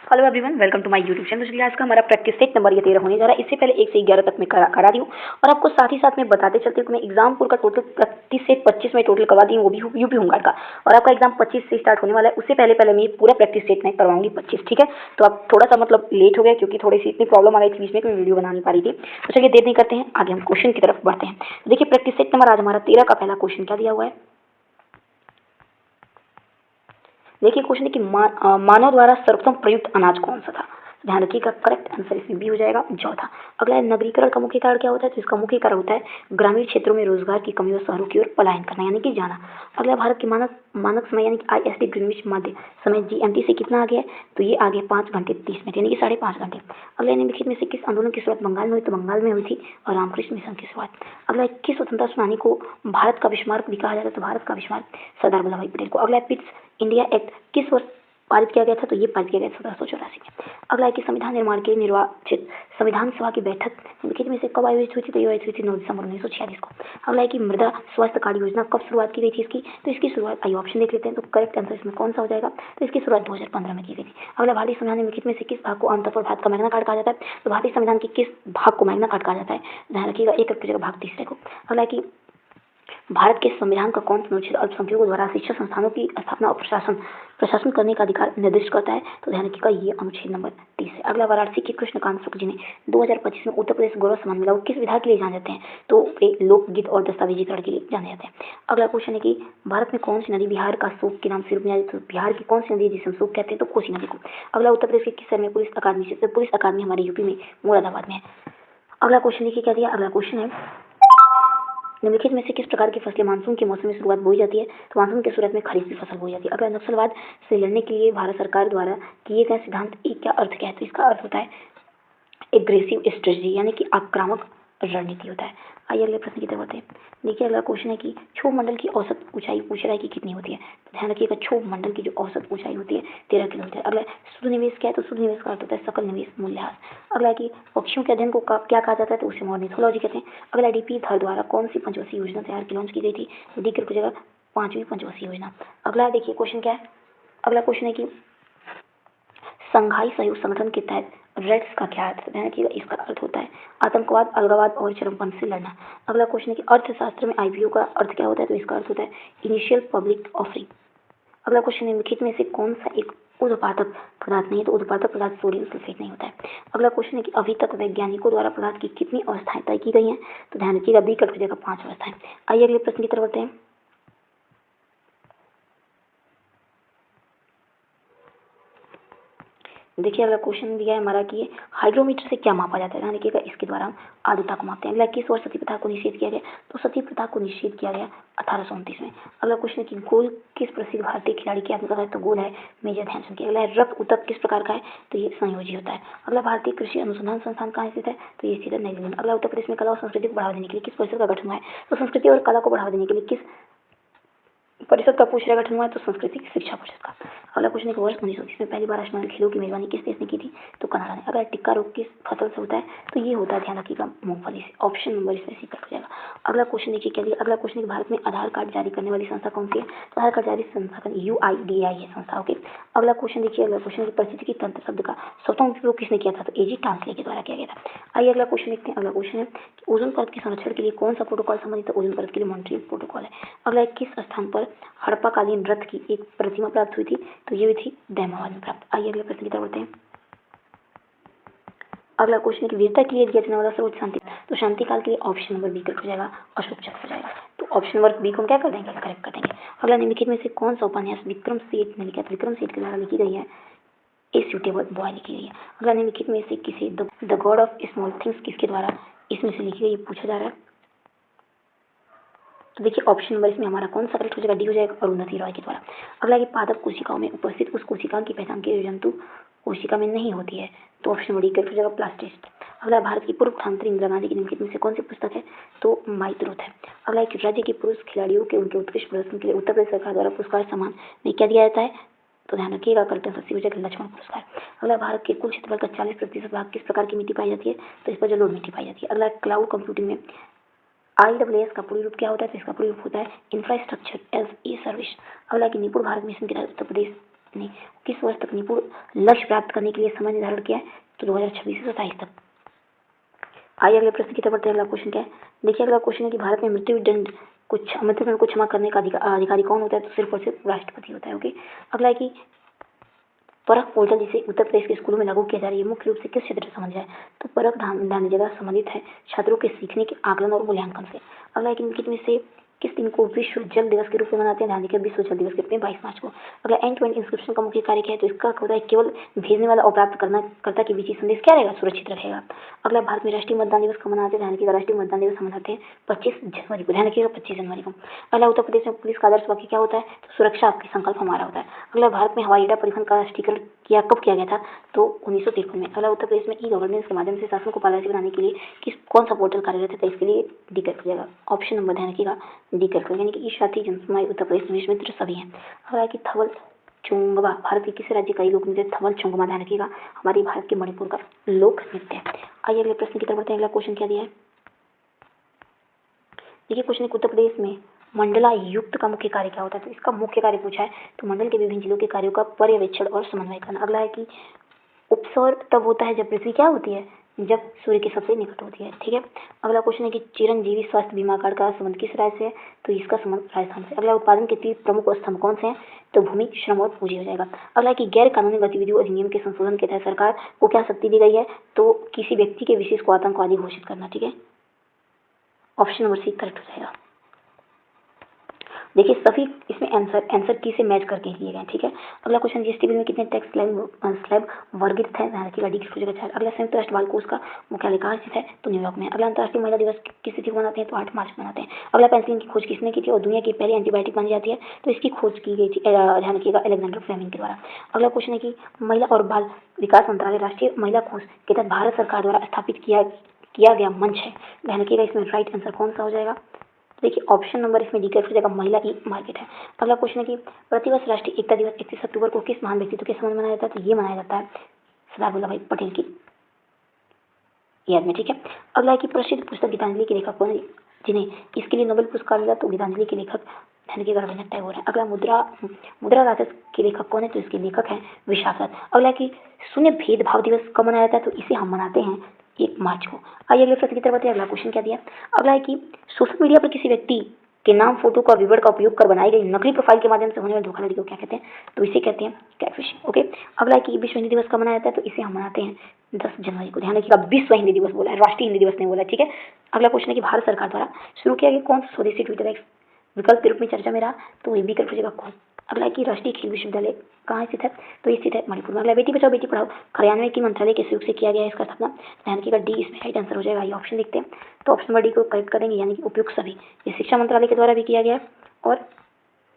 Hello everyone, welcome to my YouTube channel. चलिए आज का हमारा प्रैक्टिस सेट नंबर ये 13 होने जा रहा है। इससे पहले 1 से 11 तक मैं करा दी हूँ और आपको साथ ही साथ में बताते चलते हूँ कि मैं एग्जामपुर का टोटल प्रैक्टिस सेट 25 में टोटल करवा दी हूँ, वो भी यूपी होमगार्ड का। और आपका एग्जाम 25 से स्टार्ट होने वाला है, उससे पहले पहले मैं पूरा प्रैक्टिस सेट में करवाऊंगी 25, ठीक है। तो आप थोड़ा सा मतलब लेट हो गया क्योंकि थोड़ी सी इतनी प्रॉब्लम आ गई थी बीच में कि मैं वीडियो बना नहीं पा रही थी। तो चलिए देर नहीं करते हैं, आगे हम क्वेश्चन की तरफ बढ़ते हैं। देखिए प्रैक्टिस सेट नंबर आज हमारा 13 का पहला क्वेश्चन क्या दिया हुआ है। देखिए क्वेश्चन है कि मानव द्वारा सर्वप्रथम प्रयुक्त अनाज कौन सा था। ध्यान रखिएगा, करेक्ट आंसर इसमें बी हो जाएगा, जौ था। अगला है नगरीकरण का मुख्य कारण क्या होता है। तो इसका मुख्य कारण होता है ग्रामीण क्षेत्रों में रोजगार की कमी और शहरों की ओर पलायन करना यानी कि जाना। अगला भारत के मानक मानक समय यानी कि IST ग्रीनविच मध्य समय GMT से कितना आगे है। तो ये आगे 5 घंटे 30 मिनट यानी कि 5.5 घंटे। अगला निम्नलिखित में से किस आंदोलन की शुरुआत बंगाल में हुई। तो बंगाल में हुई थी और रामकृष्ण मिशन की शुरुआत। अगला किस स्वतंत्रता सेनानी को भारत का बिस्मार्क भी कहा जाता है। तो भारत का बिस्मार्क सरदार वल्लभ भाई पटेल को। अगला पिट्स इंडिया एक्ट किस वर्ष पारित किया गया था। तो ये पारित किया गया 1784 में। अगला है कि संविधान निर्माण के निर्वाचित संविधान सभा की बैठक निम्नलिखित में से कब आयोजित हुई थी। तो ये आयोजित हुई थी 9 दिसंबर 1946 को। अगला है कि मृदा स्वास्थ्य कार्ड योजना कब शुरुआत की गई थी इसकी। तो इसकी शुरुआत, आइए ऑप्शन देख लेते हैं। तो करेक्ट आंसर इसमें कौन सा हो जाएगा। तो इसकी शुरुआत 2015 में की गई थी। अगला भारतीय संविधान निम्नलिखित में से किस भाग को आमतौर पर भारत का मैग्ना कार्ड कहा जाता है। तो भारतीय संविधान के किस भाग को मैग्ना कार्ड कहा जाता है। ध्यान रखिएगा, एक रखिएगा भाग तीसरे को। अगला है कि भारत के संविधान का कौन सा अनुच्छेद अल्पसंख्यकों द्वारा शिक्षा संस्थानों की स्थापना और प्रशासन करने का अधिकार निर्दिष्ट करता है। तो ध्यान रखिएगा, ये अनुच्छेद नंबर 30 है। अगला वाराणसी के कृष्णकांत शुक्ल जी ने 2025 में उत्तर प्रदेश गौरव सम्मान मिला, वो किस विधा के लिए जाने जाते हैं। तो वे लोकगीत और दस्तावेजीकरण के लिए जाने जाते हैं। अगला क्वेश्चन है कि भारत में कौन सी नदी बिहार का शोक के नाम से रूप में तो बिहार की कौन सी नदी जिसे हम शोक कहते हैं। तो कोसी नदी को। अगला उत्तर प्रदेश के किस शहर में पुलिस अकादमी हमारे यूपी में मुरादाबाद में है। अगला क्वेश्चन देखिए क्या दिया। अगला क्वेश्चन है निम्नलिखित में से किस प्रकार की फसलें मानसून के मौसम में शुरुआत बोई जाती है। तो मानसून के शुरुआत में खरीफ की फसल बोई जाती है। अगर नक्सलवाद से लड़ने के लिए भारत सरकार द्वारा किए गए सिद्धांत एक क्या अर्थ क्या है। तो इसका अर्थ होता है एग्रेसिव स्ट्रेटजी यानी कि आक्रामक रणनीति होता है। आइए अगले प्रश्न की तरफ बढ़ते हैं। देखिए अगला क्वेश्चन है कि क्षोभ मंडल की औसत ऊंचाई पूछ रहा है कि कितनी होती है। तो ध्यान रखिएगा, क्षोभ मंडल की जो औसत ऊंचाई होती है 13 किलोमीटर। अगला शुद्ध निवेश क्या है। तो शुद्ध निवेश का अर्थ होता है सकल निवेश मूल्यह्रास। अगला है कि पक्षियों के अध्ययन को क्या कहा जाता है। तो उसे ऑर्निथोलॉजी कहते हैं। अगला DP थर द्वारा कौन सी पंचवर्षीय योजना तैयार की लॉन्च की गई थी। तो डी की जगह 5वीं पंचवर्षीय योजना। अगला देखिए क्वेश्चन क्या है। अगला क्वेश्चन है कि संघाई सहयोग संगठन के तहत रेड्स का क्या अर्थ है। कि इसका अर्थ होता है आतंकवाद, अलगाववाद और चरमपंथ से लड़ना। अगला क्वेश्चन है कि अर्थशास्त्र में IPO का अर्थ क्या होता है। तो इसका अर्थ होता है इनिशियल पब्लिक ऑफरिंग। अगला क्वेश्चन निम्नलिखित में से कौन सा एक ऊर्ध्वपातक पदार्थ नहीं है। तो ऊर्ध्वपातक पदार्थ सोडियम सल्फेट नहीं होता है। अगला क्वेश्चन है कि अभी तक वैज्ञानिकों द्वारा पदार्थ की कितनी अवस्थाएं तय की गई हैं। तो ध्यान रखिएगा, बी कट जगह 5 अवस्थाएं। आइए अगले प्रश्न की तरफ बढ़ते हैं। देखिए अगला क्वेश्चन दिया है हमारा कि हाइग्रोमीटर से क्या मापा जाता है। ध्यान रखिएगा, इसके द्वारा हम आर्द्रता को मापते हैं। अगला किस वर्ष सती प्रथा को निषेध किया गया। तो सती प्रथा को निषेध किया गया 1829 में। अगला क्वेश्चन है कि गोल किस प्रसिद्ध भारतीय खिलाड़ी की आत्मकथा है। तो गोल है मेजर ध्यानचंद की। अगला है रक्त ऊतक किस प्रकार का है। तो ये संयोजी होता है। अगला भारतीय कृषि अनुसंधान संस्थान कहाँ स्थित है। तो ये स्थित है नई दिल्ली में। अगला उत्तर प्रदेश में कला और संस्कृति को बढ़ावा देने के लिए किस परिषद का गठन हुआ है। तो संस्कृति और कला को बढ़ावा देने के लिए किस परिषद का पूछ रहा गठन हुआ है। तो संस्कृति शिक्षा परिषद का। अगला क्वेश्चन है कि वर्ष 1930 में पहली बार राष्ट्रमंडल खेलों की मेजबानी किस देश ने की थी। तो कनाडा ने। अगर टिक्का रोग किस फसल से होता है। तो ये होता है, ध्यान रखिएगा, मूंगफली से। ऑप्शन नंबर इसमें सी कट हो जाएगा। अगला क्वेश्चन देखिए क्या दिया। अगला क्वेश्चन है कि भारत में आधार कार्ड जारी करने वाली संस्था कौन सी है। तो आधार कार्ड जारी संस्था UIDAI है संस्था। ओके। अगला क्वेश्चन देखिए। अगला क्वेश्चन है कि परिस्थिति की तंत्र शब्द का स्वतः उपयोग किसने किया था। तो AG टांसले के द्वारा किया गया था। आइए अगला क्वेश्चन देखते हैं। अगला क्वेश्चन है कि ओजोन परत के संरक्षण के लिए कौन सा प्रोटोकॉल संबंधित है। ओजोन परत के लिए मॉन्ट्रियल प्रोटोकॉल है। अगला किस स्थान पर हड़प्पा कालीन रथ की एक प्रतिमा प्राप्त हुई थी। तो ये हुई थी दहमाबाद में प्राप्त। आइए अगले प्रश्न की तरफ बढ़ते हैं। अगला क्वेश्चन है कि वीरता के लिए दिया जाने वाला सर्वोच्च शांति। तो शांति काल के लिए ऑप्शन नंबर बी करेक्ट हो जाएगा, अशोक चक्र हो जाएगा। तो ऑप्शन नंबर बी को हम क्या कर देंगे, करेक्ट कर देंगे। अगला निम्नलिखित में से कौन सा उपन्यास विक्रम सेठ ने लिखा। विक्रम सेठ के द्वारा लिखी गई है ए सूटेबल बॉय लिखी गई है। अगला निम्नलिखित में से किसी the God of small things किसके द्वारा इसमें से लिखी गई पूछा जा रहा है। तो देखिए ऑप्शन नंबर इसमें हमारा कौन सा करेक्ट हो जाएगा, डी हो जाएगा, अरुंधति रॉय के द्वारा। अगला कि पादप कोशिकाओं में उपस्थित उस कोशिका की पहचान के जंतु कोशिका में नहीं होती है। तो ऑप्शन नंबर डी करेक्ट हो जाएगा, प्लास्टिस्ट। अगला भारत की पूर्व प्रधानमंत्री इंदिरा गांधी की निम्नलिखित में से कौन सी पुस्तक है। तो माई ट्रुथ है। अगला एक राज्य के पुरुष खिलाड़ियों के उनके उत्कृष्ट प्रदर्शन के लिए उत्तर प्रदेश सरकार द्वारा पुरस्कार सम्मान में क्या दिया जाता है। तो ध्यान रखिएगा, करेक्ट आंसर सी हो जाएगा, लक्ष्मण पुरस्कार। अगला भारत के कुल क्षेत्रफल का 40% भाग किस प्रकार की मिट्टी पाई जाती है। तो इस पर जलोढ़ मिट्टी पाई जाती है। अगला क्लाउड कंप्यूटिंग में IaaS का पूरी रूप क्या होता है। तो इसका पूरी रूप होता है इंफ्रास्ट्रक्चर एज ए सर्विस। अगला कि निपुण भारत मिशन के तहत उत्तर प्रदेश नहीं, किस वर्ष तक निपुण लक्ष्य प्राप्त करने के लिए समय निर्धारण किया है? तो 2026 से 27 तक। आइए अगले प्रश्न की तरफ बढ़ते हैं। अगला क्वेश्चन क्या है? देखिए अगला क्वेश्चन है कि भारत में मृत्यु दंड को क्षमा करने का अधिकारी कौन होता है? तो सिर्फ और सिर्फ राष्ट्रपति होता है। ओके। अगला है कि परख पोर्टल जिसे उत्तर प्रदेश के स्कूलों में लागू किया जा रही है मुख्य रूप से किस क्षेत्र से संबंधित है? तो परख ध्यान जगह संबंधित है छात्रों के सीखने के आकलन और मूल्यांकन से। अगला है कि निम्नलिखित में से किस दिन को विश्व जल दिवस के रूप में मनाते हैं? ध्यान दीजिए, विश्व जल दिवस के रूप में 22 मार्च को। अगला एंड टू एंड इंस्क्रिप्शन का मुख्य कार्य क्या है? तो इसका होता है केवल भेजने वाला और प्राप्त करता के बीच ही संदेश क्या रहेगा? सुरक्षित रहेगा। अगला भारत में राष्ट्रीय मतदान दिवस कब मनाते हैं? ध्यान रखिएगा, राष्ट्रीय मतदान दिवस मनाते हैं 25 जनवरी को। ध्यान रखिएगा 25 जनवरी को। अगला उत्तर प्रदेश में पुलिस का आदर्श वाक्य क्या होता है? तो सुरक्षा आपकी संकल्प हमारा होता है। अगला भारत में हवाई अड्डा परिवहन का राष्ट्रीयकरण कब किया गया था? तो 1953 में। अगला उत्तर प्रदेश में ई गवर्नेंस के माध्यम से शासन को पारदर्शी बनाने के लिए कौन सा पोर्टल कार्यरत है? तो इसके लिए डी करेगा। ऑप्शन नंबर ध्यान रखिएगा डी करेगा, यानी कि ई साथी, जनसुनवाई, उत्तर प्रदेश निवेश मित्र सभी हैं। अगला कि थवल चोंगवा भारत के किस राज्य का लोक नृत्य? थवल चोंगवा ध्यान रखिएगा हमारी भारत के मणिपुर का लोक नृत्य है। आइए अगले प्रश्न की तरफ बढ़ते हैं। अगला क्वेश्चन क्या दिया है? देखिए क्वेश्चन उत्तर प्रदेश में मंडलायुक्त का मुख्य कार्य क्या होता है? तो इसका मुख्य कार्य पूछा है तो मंडल के विभिन्न जिलों के कार्यों का पर्यवेक्षण और समन्वय करना। अगला है कि उपसौर तब होता है जब पृथ्वी क्या होती है? जब सूर्य के सबसे निकट होती है। ठीक है। अगला क्वेश्चन है कि चिरंजीवी स्वास्थ्य बीमा कार्ड का संबंध किस राज्य से है? तो इसका संबंध राजस्थान से। अगला उत्पादन के 3 प्रमुख स्तंभ कौन से हैं? तो भूमि, श्रम और पूंजी हो जाएगा। अगला है कि गैर कानूनी गतिविधियों अधिनियम के संशोधन के तहत सरकार को क्या शक्ति दी गई है? तो किसी व्यक्ति के विशेष को आतंकवादी घोषित करना। ठीक है। ऑप्शन नंबर सी करेक्ट हो जाएगा। देखिए सभी इसमें आंसर की से मैच करके लिए गए। ठीक है। अगला क्वेश्चन जीएसटी बिल में कितने टैक्स स्लैब वर्गीकृत है? ध्यान रखिएगा डी की जगह। अगला संयुक्त राष्ट्र बाल कोष का मुख्यालय कहाँ स्थित है? तो न्यूयॉर्क में। अगला अंतर्राष्ट्रीय महिला दिवस किस तिथि को मनाते हैं? तो 8 मार्च को मनाते हैं। अगला पेंसिलिन की खोज किसने की थी और दुनिया की पहली एंटीबायोटिक मानी जाती है? तो इसकी खोज की गई थी ध्यान रखिएगा अलेक्जेंडर फ्लेमिंग के द्वारा। अगला क्वेश्चन है कि महिला और बाल विकास मंत्रालय राष्ट्रीय महिला कोष के तहत भारत सरकार द्वारा स्थापित किया गया मंच है। ध्यान रखिएगा इसमें राइट आंसर कौन सा हो जाएगा? देखिए ऑप्शन नंबर इसमें डी की जगह महिला ई मार्केट है। अगला क्वेश्चन है कि प्रतिवर्ष राष्ट्रीय एकता दिवस 31 अक्टूबर को किस महान व्यक्तित्व के समय मनाया जाता है? तो ये मनाया जाता है सरदार वल्लभ भाई पटेल की याद में। ठीक है। अगला है कि प्रसिद्ध पुस्तक गीतांजलि के लेखक कौन है? जिन्हें इसके लिए नोबेल पुरस्कार मिला तो गीतांजलि के लेखक ध्यान रखिएगा रविन्द्रनाथ टैगोर है। अगला मुद्रा राजस के लेखक कौन है? तो इसके लेखक हैं विशाल दत्त। अगला कि शून्य भेदभाव दिवस कब मनाया जाता है? तो इसे हम मनाते हैं 1 मार्च को। आइए अगले प्रश्न की तरफ बढ़ते हैं। अगला क्वेश्चन क्या दिया? अगला है कि सोशल मीडिया पर किसी व्यक्ति के नाम, फोटो का विवरण का उपयोग कर बनाई गई नकली प्रोफाइल के माध्यम से होने वाली धोखाधड़ी को क्या कहते हैं? तो इसे कहते हैं कैटफिशिंग। ओके। अगला है कि विश्व हिंदी दिवस कब मनाया जाता है? तो इसे हम मनाते हैं 10 जनवरी को। ध्यान रखिएगा विश्व हिंदी दिवस बोला है, राष्ट्रीय हिंदी दिवस नहीं बोला। ठीक है। अगला क्वेश्चन है कि भारत सरकार द्वारा शुरू किया गया कौन सा स्वदेशी ट्विटर विकल्प के रूप में चर्चा में रहा? तो ये विकल्प हो जाएगा कौन? अगला है कि राष्ट्रीय खेल विश्वविद्यालय कहाँ स्थित है? तो ये स्थित है मणिपुर में। अगला बेटी बचाओ बेटी पढ़ाओ कार्यान्वयन की मंत्रालय के सहयोग से किया गया है इसका स्थापना। ध्यान रखिएगा डी इसमें राइट आंसर हो जाएगा। ये ऑप्शन देखते हैं तो ऑप्शन नंबर डी को करेक्ट करेंगे, यानी कि उपयुक्त सभी। ये शिक्षा मंत्रालय के द्वारा भी किया गया है और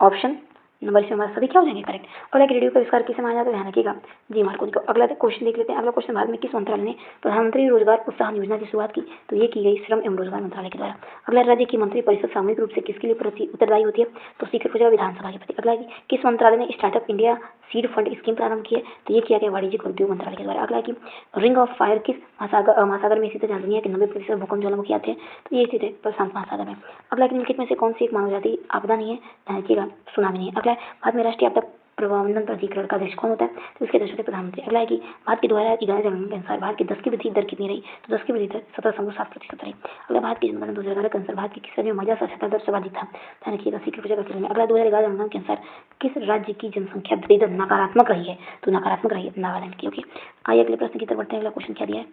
ऑप्शन नंबर इसमें हमारे सभी क्या हो जाएंगे करेक्ट। अगला कि रेडियो का आविष्कार किसे माना जाता है? ध्यान रखिएगा जी मार्कोनी को। अगला क्वेश्चन देख लेते हैं। अगला क्वेश्चन भारत में किस मंत्रालय ने प्रधानमंत्री रोजगार प्रोत्साहन योजना की शुरुआत की? तो ये की गई श्रम एवं रोजगार मंत्रालय के द्वारा। अगला राज्य की मंत्री परिषद सामूहिक रूप से किसके लिए उत्तरदायी होती है? तो सीकर हो जाएगा विधानसभा के प्रति। अगला किस मंत्रालय ने startup India seed fund scheme प्रारंभ की है? तो ये किया गया वाणिज्यिक उद्योग मंत्रालय के द्वारा। अगला कि रिंग ऑफ फायर किस महासागर में स्थित है? दुनिया के 90% भूकंप ज्वालामुखी आते हैं तो ये स्थित है प्रशांत महासागर में। अगला निम्नलिखित में से कौन सी एक मानव जाति आपदा नहीं है? ध्यान रखिएगा सुनामी नहीं है। अगला भारत में राष्ट्रीय आपदा प्रबंधन प्राधिकरण का अध्यक्ष कौन होता है? तो इसके अध्यक्ष होते हैं प्रधानमंत्री। अगला है कि भारत के 2011 जनगणना के अनुसार भारत की 10 की वृद्धि दर कितनी रही? तो 10 की वृद्धि दर 17.7% रही। अगला भारत की जनगणना 2011 के अनुसार भारत की किस राज्य में महिला साक्षरता दर सर्वाधिक था? ध्यान रखिएगा सीकर पूजा का। अगला 2011 जनगणना के अनुसार किस राज्य की जनसंख्या वृद्धि दर नकारात्मक रही है? तो नकारात्मक रही है नागालैंड की। ओके। आइए अगले प्रश्न की तरफ बढ़ते हैं। अगला क्वेश्चन क्या दिया है?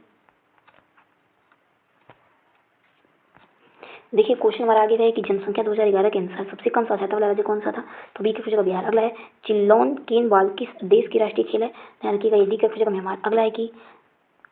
देखिए क्वेश्चन हमारा आगे है कि जनसंख्या 2011 के अनुसार सबसे कम साक्षरता वाला राज्य कौन सा था? तो बी के जगह बिहार। अगला है चिल्लौन केन बाल किस देश की राष्ट्रीय खेल है? ध्यान रखिएगा ये डी के जगह म्यांमार। अगला है कि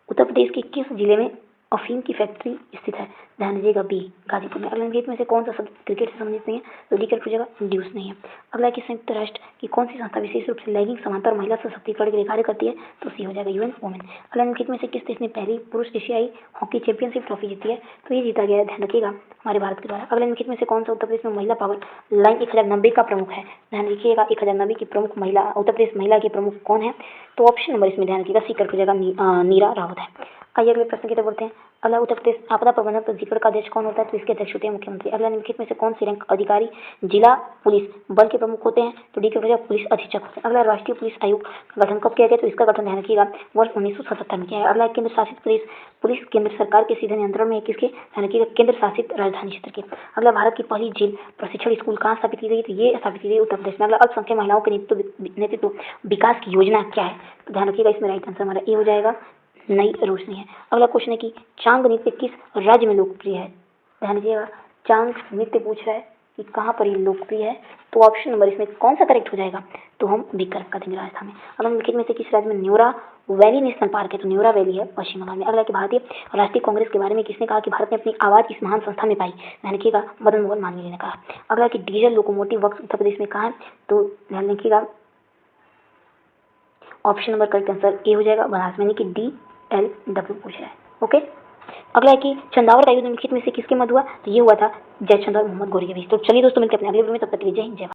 उत्तर प्रदेश के किस जिले में अफीम की फैक्ट्री स्थित है? ध्यान दीजिएगा बी गाजीपुर में। अगला में से कौन सा शब्द क्रिकेट से संबंधित नहीं है? तो डी की जगह ड्यूस नहीं है। अगला कि संयुक्त राष्ट्र की कौन सी संस्था विशेष रूप से लैंगिक समानता और महिला सशक्तिकरण के लिए कार्य करती है? तो सी हो जाएगा यूएन वुमेन। अगला निम्नलिखित में से किस देश ने पहली पुरुष एशियाई हॉकी चैंपियनशिप ट्रॉफी जीती है? तो ये जीता गया है ध्यान रखिएगा हमारे भारत के द्वारा। अगला निम्नलिखित में से कौन सा उत्तर प्रदेश में महिला पावर लाइन 1090 का प्रमुख है? ध्यान रखिएगा 1090 की प्रमुख महिला उत्तर प्रदेश महिला की प्रमुख कौन है? तो ऑप्शन नंबर इसमें ध्यान रखिएगा सी की जगह नीरा रावत है। आइए अगले प्रश्न की तरफ बढ़ते हैं। अगला, उत्तर प्रदेश आपदा प्रबंधन प्राधिकरण का अध्यक्ष कौन होता है? तो इसके अध्यक्ष होते हैं मुख्यमंत्री। अगला, निम्नलिखित में से कौन सी रैंक अधिकारी जिला पुलिस बल के प्रमुख होते हैं? तो डी के बजाय पुलिस अधीक्षक होते हैं। अगला, राष्ट्रीय पुलिस आयोग का गठन कब किया गया? तो इसका गठन ध्यान रखिएगा वर्ष 1977 में किया है। अगला, केंद्र शासित प्रदेश पुलिस केंद्र सरकार के सीधे नियंत्रण में है किसके? ध्यान रखिएगा केंद्र शासित राजधानी क्षेत्र के। अगला, भारत की पहली जेल प्रशिक्षण स्कूल कहाँ स्थापित की गई? तो ये स्थापित की गई उत्तर प्रदेश में। अगला, अल्पसंख्यक महिलाओं के नेतृत्व विकास की योजना क्या है? तो ध्यान रखिएगा इसमें राइट आंसर हमारा ए हो जाएगा, नई रोशनी है। अगला क्वेश्चन है कि चांग नृत्य किस राज्य में लोकप्रिय है? ध्यान दीजिएगा, चांग नृत्य पूछ रहा है कि कहाँ पर ये लोकप्रिय है? तो ऑप्शन नंबर इसमें कौन सा करेक्ट हो जाएगा? तो हम विकल्प का देंगे राजस्थान में। अगला, निम्नलिखित में से किस राज्य में न्योरा वैली नेशनल पार्क है? तो न्योरा वैली है पश्चिम बंगाल में। अगला, कि भारतीय राष्ट्रीय कांग्रेस के बारे में किसने कहा कि भारत ने अपनी आवाज इस महान संस्था में पाई? ध्यान रखिएगा मदन मोहन मालवीय ने कहा। अगला, कि diesel locomotive works Uttar Pradesh में कहाँ है? तो ध्यान रखिएगा option number correct answer A हो जाएगा, बनारस में, यानी कि DLW पूछ रहा है। ओके। अगला है कि चंदावर का युद्ध निम्नलिखित में से किसके मध्य हुआ? तो ये हुआ था जयचंद और मोहम्मद गौरी के बीच। तो चलिए दोस्तों, मिलते हैं अपने अगले वीडियो में, तब तक के लिए जय हिंद, जय भारत।